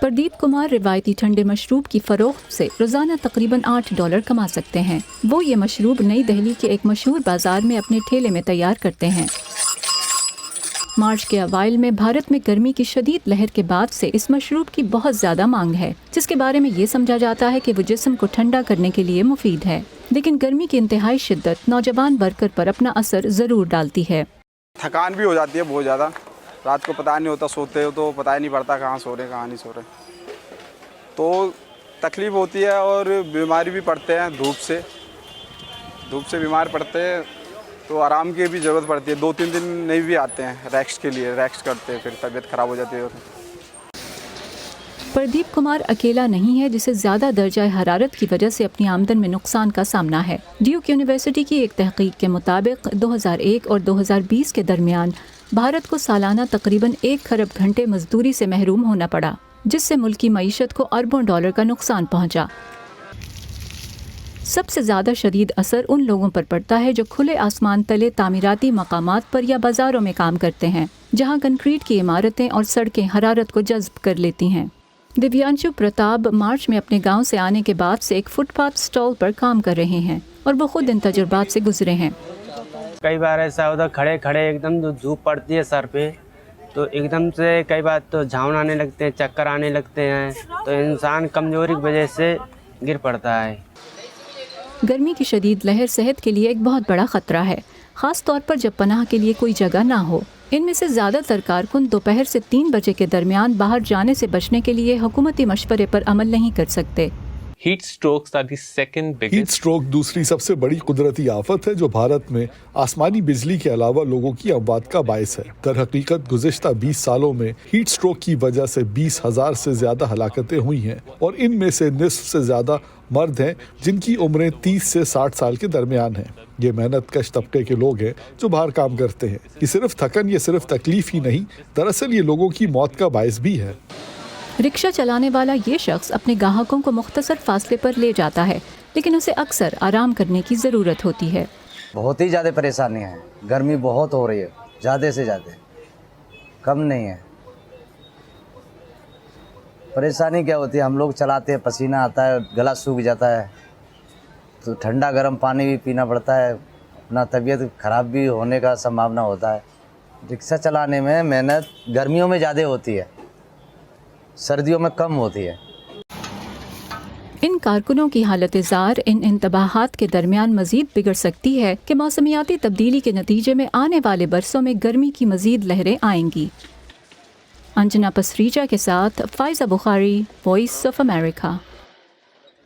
प्रदीप कुमार रिवायती ठंडे मशरूब की फ़रोख्त से रोज़ाना तकरीबन $8 कमा सकते हैं। वो ये मशरूब नई दिल्ली के एक मशहूर बाज़ार में अपने ठेले में तैयार करते हैं। मार्च के अवाइल में भारत में गर्मी की शदीद लहर के बाद से इस मशरूब की बहुत ज़्यादा मांग है, जिसके बारे में ये समझा जाता है कि वो जिस्म को ठंडा करने के लिए मुफीद है। लेकिन गर्मी की इंतहाई शिद्दत नौजवान वर्कर पर अपना असर ज़रूर डालती है। थकान भी हो जाती है बहुत ज़्यादा। रात को पता नहीं होता, सोते हो तो पता ही नहीं पड़ता कहाँ सो रहे कहाँ नहीं सो रहे, तो तकलीफ़ होती है और बीमारी भी पड़ते हैं। धूप से बीमार पड़ते हैं तो आराम की भी ज़रूरत पड़ती है। 2-3 दिन नहीं भी आते हैं रेस्ट के लिए, रेस्ट करते हैं, फिर तबीयत ख़राब हो जाती है। प्रदीप कुमार अकेला नहीं है जिसे ज़्यादा दर्जा हरारत की वजह से अपनी आमदन में नुकसान का सामना है। ड्यूक यूनिवर्सिटी की एक तहकीक के मुताबिक 2001 और 2020 के दरमियान भारत को सालाना तकरीबन 1 खरब घंटे मजदूरी से महरूम होना पड़ा, जिससे मुल्क की मईशत को अरबों डॉलर का नुकसान पहुंचा। सबसे ज़्यादा शदीद असर उन लोगों पर पड़ता है जो खुले आसमान तले तामीराती मकामात पर या बाज़ारों में काम करते हैं, जहां कंक्रीट की इमारतें और सड़कें हरारत को जज्ब कर लेती हैं। दिव्यांशु प्रताप मार्च में अपने गांव से आने के बाद से एक फुटपाथ स्टॉल पर काम कर रहे हैं और वो खुद इन तजुर्बात से गुजरे हैं। कई बार ऐसा होता खड़े खड़े एकदम जो धूप पड़ती है सर पे, तो एकदम से कई बार तो झावन आने लगते हैं, चक्कर आने लगते हैं, तो इंसान कमजोरी की वजह से गिर पड़ता है। गर्मी की शदीद लहर सेहत के लिए एक बहुत बड़ा ख़तरा है, ख़ास तौर पर जब पनाह के लिए कोई जगह ना हो। इनमें से ज़्यादातर कारकुन दोपहर से 3 बजे के दरमियान बाहर जाने से बचने के लिए हुकूमती मशवरे पर अमल नहीं कर सकते। हीट स्ट्रोक दूसरी सबसे बड़ी कुदरती आफत है जो भारत में आसमानी बिजली के अलावा लोगों की अमवात का बायस है। दर हकीकत गुज़िश्ता 20 सालों में हीट स्ट्रोक की वजह से 20,000 से ज्यादा हलाकतें हुई हैं और इनमें से निस्फ से ज्यादा मर्द हैं जिनकी उम्रें 30 से 60 साल के दरमियान हैं। ये मेहनत कश तबके के लोग हैं जो बाहर काम करते हैं। ये सिर्फ थकन, ये सिर्फ तकलीफ ही नहीं, दरअसल ये लोगों की मौत का बायस भी है। रिक्शा चलाने वाला ये शख्स अपने ग्राहकों को मुख्तसर फासले पर ले जाता है, लेकिन उसे अक्सर आराम करने की ज़रूरत होती है। बहुत ही ज़्यादा परेशानियाँ हैं, गर्मी बहुत हो रही है, ज़्यादा से ज़्यादा, कम नहीं है। परेशानी क्या होती है, हम लोग चलाते हैं, पसीना आता है, गला सूख जाता है, तो ठंडा गर्म पानी भी पीना पड़ता है, अपना तबीयत ख़राब भी होने का संभावना होता है। रिक्शा चलाने में मेहनत गर्मियों में ज़्यादा होती है, सर्दियों में कम होती है। इन कारकुनों की हालत ज़ार इन इंतबाहात के दरमियान मज़ीद बिगड़ सकती है कि मौसमियाती तब्दीली के नतीजे में आने वाले बरसों में गर्मी की मज़ीद लहरें आएंगी। अंजना पसरीजा के साथ Faiza Bukhari, voice of America.